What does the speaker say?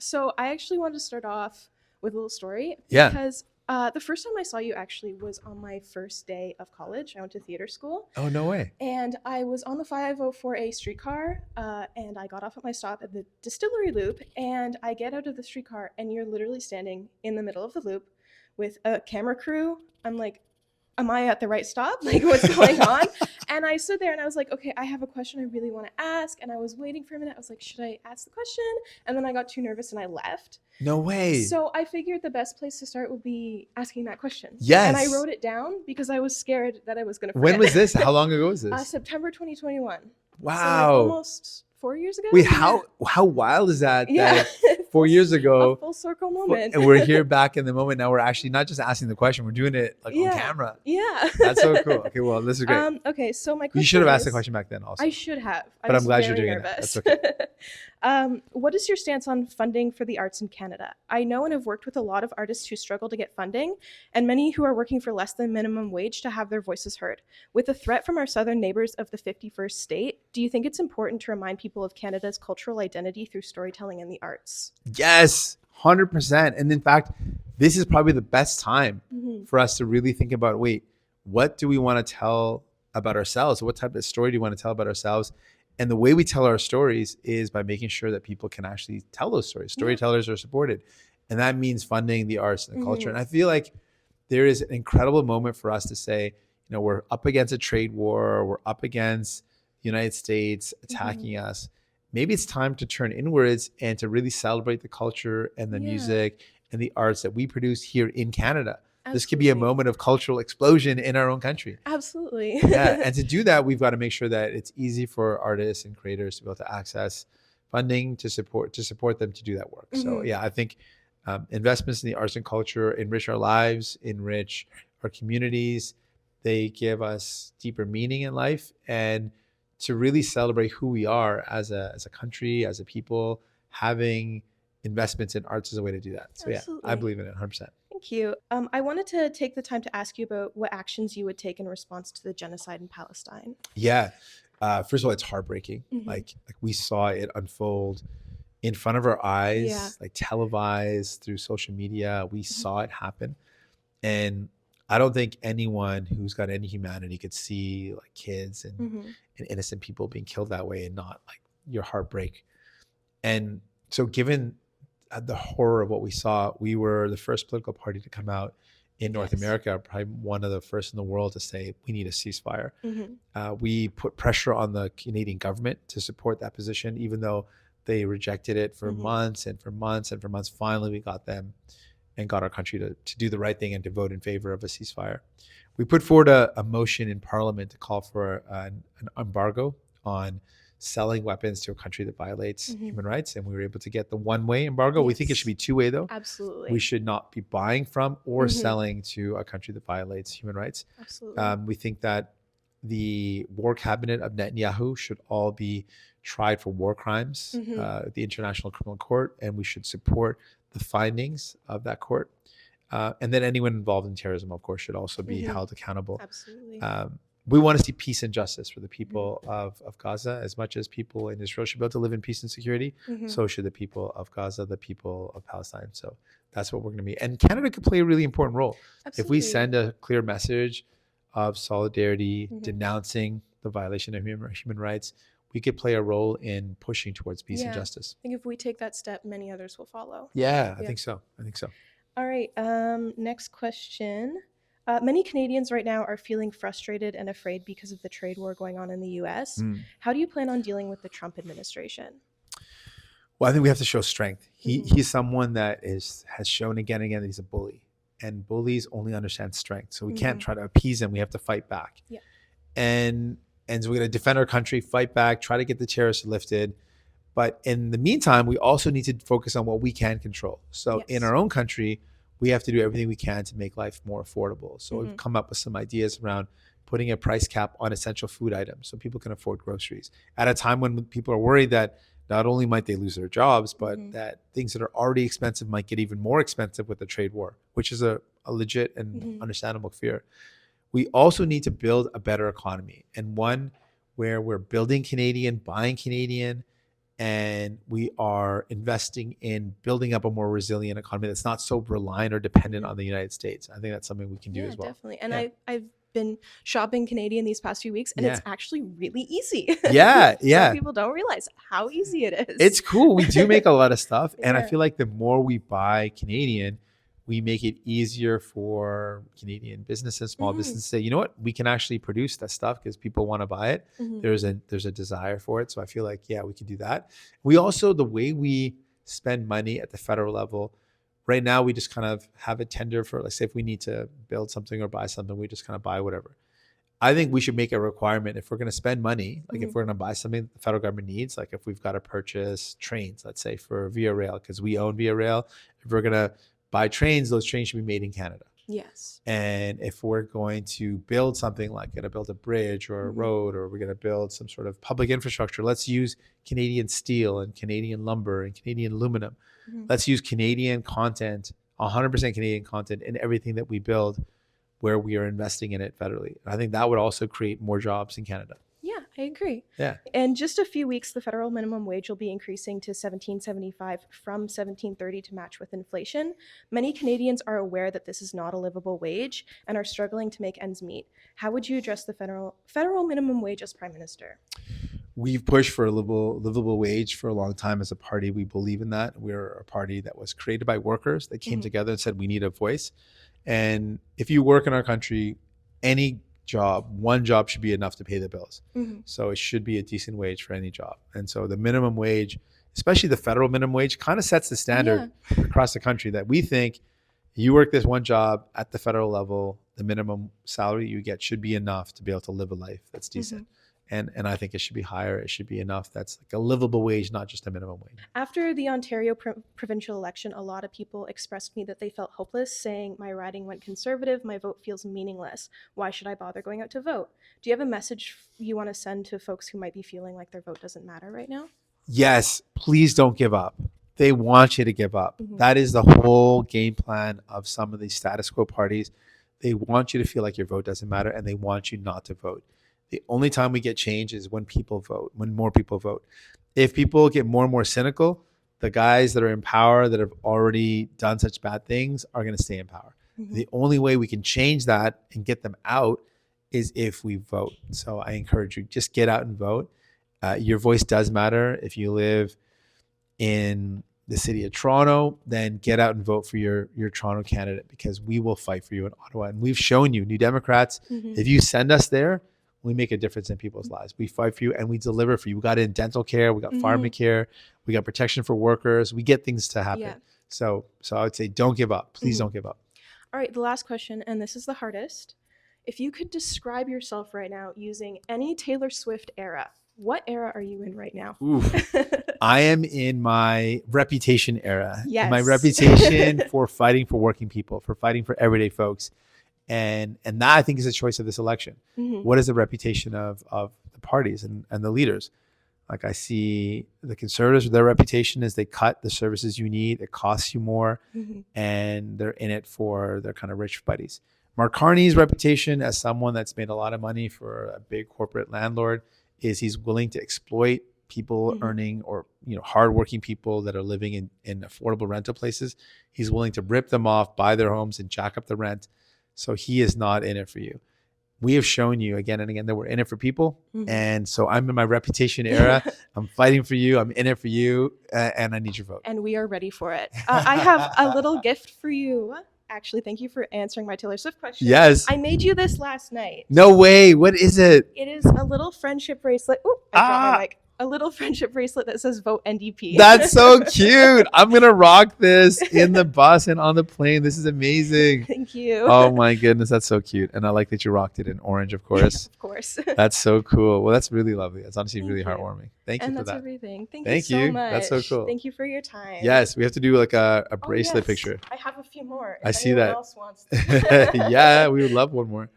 So I actually wanted to start off with a little story Yeah. because the first time I saw you actually was on my first day of college. I went to theater school Oh, no way. and I was on the 504A streetcar and I got off at my stop at the Distillery Loop and I get out of the streetcar and you're literally standing in the middle of the loop with a camera crew. I'm like, am I at the right stop? Like, what's going on? And I stood there and I was like, okay, I have a question I really want to ask. And I was waiting for a minute. I was like, should I ask the question? And then I got too nervous and I left. No way. So I figured the best place to start would be asking that question. Yes. And I wrote it down because I was scared that I was going to forget. When was this? How long ago was this? September 2021. Wow. So like almost 4 years ago. Wait, how wild is that? Yeah. That 4 years ago. A full circle moment. And we're here back in the moment. Now we're actually not just asking the question, we're doing it like on camera. Yeah. That's so cool. Okay, well, this is great. Okay, so my question You should have asked the question back then also. I should have. But I'm glad you're doing nervous. it now. That's okay. What is your stance on funding for the arts in Canada? I know and have worked with a lot of artists who struggle to get funding, and many who are working for less than minimum wage to have their voices heard. With the threat from our southern neighbors of the 51st state, do you think it's important to remind people of Canada's cultural identity through storytelling and the arts? Yes, 100%. And in fact, this is probably the best time for us to really think about, wait, what do we want to tell about ourselves? What type of story do you want to tell about ourselves? And the way we tell our stories is by making sure that people can actually tell those stories. Storytellers are supported. And that means funding the arts and the culture. And I feel like there is an incredible moment for us to say, you know, we're up against a trade war. We're up against the United States attacking us. Maybe it's time to turn inwards and to really celebrate the culture and the music and the arts that we produce here in Canada. Absolutely. This could be a moment of cultural explosion in our own country. Absolutely. Yeah, and to do that, we've got to make sure that it's easy for artists and creators to be able to access funding to support them to do that work. So yeah, I think investments in the arts and culture enrich our lives, enrich our communities. They give us deeper meaning in life, and to really celebrate who we are as a country, as a people, having investments in arts is a way to do that. So Absolutely. Yeah, I believe in it 100%. Thank you. I wanted to take the time to ask you about what actions you would take in response to the genocide in Palestine. Yeah. First of all, it's heartbreaking. Like we saw it unfold in front of our eyes, like televised through social media. We saw it happen. And I don't think anyone who's got any humanity could see like kids and innocent people being killed that way and not like your heart break. And so given the horror of what we saw, we were the first political party to come out in North America, probably one of the first in the world to say we need a ceasefire. We put pressure on the Canadian government to support that position, even though they rejected it for months and for months and for months. Finally, we got them and got our country to do the right thing and to vote in favor of a ceasefire. We put forward a motion in Parliament to call for an embargo on selling weapons to a country that violates human rights, and we were able to get the one-way embargo. We think it should be two-way though. Absolutely. We should not be buying from or selling to a country that violates human rights. Absolutely. We think that the war cabinet of Netanyahu should all be tried for war crimes at the International Criminal Court, and we should support the findings of that court. And then anyone involved in terrorism, of course, should also be held accountable. Absolutely. We want to see peace and justice for the people of Gaza. As much as people in Israel should be able to live in peace and security, so should the people of Gaza, the people of Palestine. So that's what we're going to be. And Canada could play a really important role. Absolutely. If we send a clear message of solidarity, denouncing the violation of human rights, we could play a role in pushing towards peace and justice. I think if we take that step, many others will follow. Yeah, I think so. All right. Next question. Many Canadians right now are feeling frustrated and afraid because of the trade war going on in the US. How do you plan on dealing with the Trump administration? Well, I think we have to show strength. He's someone that has shown again and again that he's a bully. And bullies only understand strength. So we can't try to appease him. We have to fight back. Yeah. And so we're going to defend our country, fight back, try to get the terrorists lifted. But in the meantime, we also need to focus on what we can control. So in our own country, we have to do everything we can to make life more affordable. So we've come up with some ideas around putting a price cap on essential food items so people can afford groceries at a time when people are worried that not only might they lose their jobs, but that things that are already expensive might get even more expensive with the trade war, which is a legit and understandable fear. We also need to build a better economy, and one where we're building Canadian, buying Canadian, and we are investing in building up a more resilient economy that's not so reliant or dependent on the United States. I think that's something we can do as well. Definitely. And I've been shopping Canadian these past few weeks, and it's actually really easy. Some people don't realize how easy it is. It's cool. We do make a lot of stuff. And I feel like the more we buy Canadian, we make it easier for Canadian businesses, small businesses to say, you know what, we can actually produce that stuff because people want to buy it. There's a desire for it. So I feel like, we can do that. We also, the way we spend money at the federal level, right now, we just kind of have a tender for, let's say if we need to build something or buy something, we just kind of buy whatever. I think we should make a requirement if we're going to spend money, like if we're going to buy something the federal government needs, like if we've got to purchase trains, let's say for Via Rail, because we own Via Rail. If we're going to buy trains, those trains should be made in Canada. Yes. And if we're going to build something like going to build a bridge or a road, or we're going to build some sort of public infrastructure, let's use Canadian steel and Canadian lumber and Canadian aluminum. Let's use Canadian content, 100% Canadian content in everything that we build where we are investing in it federally. And I think that would also create more jobs in Canada. Yeah, I agree. Yeah. In just a few weeks, the federal minimum wage will be increasing to $17.75 from $17.30 to match with inflation. Many Canadians are aware that this is not a livable wage and are struggling to make ends meet. How would you address the federal minimum wage as Prime Minister? We've pushed for a livable wage for a long time as a party. We believe in that. We're a party that was created by workers that came together and said, we need a voice. And if you work in our country, any job, one job should be enough to pay the bills. So it should be a decent wage for any job. And so the minimum wage, especially the federal minimum wage, kind of sets the standard across the country that we think you work this one job at the federal level, the minimum salary you get should be enough to be able to live a life that's decent. And I think it should be higher. It should be enough that's like a livable wage, not just a minimum wage. After the Ontario provincial election, a lot of people expressed to me that they felt hopeless, saying, my riding went Conservative, my vote feels meaningless. Why should I bother going out to vote? Do you have a message you want to send to folks who might be feeling like their vote doesn't matter right now? Yes, please don't give up. They want you to give up. That is the whole game plan of some of these status quo parties. They want you to feel like your vote doesn't matter, and they want you not to vote. The only time we get change is when people vote, when more people vote. If people get more and more cynical, the guys that are in power that have already done such bad things are going to stay in power. The only way we can change that and get them out is if we vote. So I encourage you, just get out and vote. Your voice does matter. If you live in the city of Toronto, then get out and vote for your Toronto candidate, because we will fight for you in Ottawa. And we've shown you, New Democrats, if you send us there, we make a difference in people's lives. We fight for you and we deliver for you. We got in dental care, we got pharmacare, we got protection for workers. We get things to happen. So I would say don't give up. Please don't give up. All right, the last question, and this is the hardest. If you could describe yourself right now using any Taylor Swift era, what era are you in right now? I am in my reputation era. Yes. My reputation for fighting for working people, for fighting for everyday folks. And that, I think, is a choice of this election. What is the reputation of the parties and the leaders? Like, I see the Conservatives, their reputation is they cut the services you need. It costs you more, and they're in it for their kind of rich buddies. Mark Carney's reputation as someone that's made a lot of money for a big corporate landlord is he's willing to exploit people earning, or hardworking people that are living in affordable rental places. He's willing to rip them off, buy their homes, and jack up the rent. So he is not in it for you. We have shown you again and again that we're in it for people. And so I'm in my reputation era. I'm fighting for you. I'm in it for you. And I need your vote. And we are ready for it. I have a little gift for you. Actually, thank you for answering my Taylor Swift question. Yes. I made you this last night. No way. What is it? It is a little friendship bracelet. Ooh, I dropped my mic. A little friendship bracelet that says vote NDP. That's so cute. I'm going to rock this in the bus and on the plane. This is amazing. Thank you. Oh my goodness. That's so cute. And I like that you rocked it in orange, of course. Of course. That's so cool. Well, that's really lovely. That's honestly really heartwarming. Thank you for that. And that's everything. Thank you so much. That's so cool. Thank you for your time. Yes. We have to do like a bracelet picture. I have a few more. I see that. Else wants them. Yeah. We would love one more.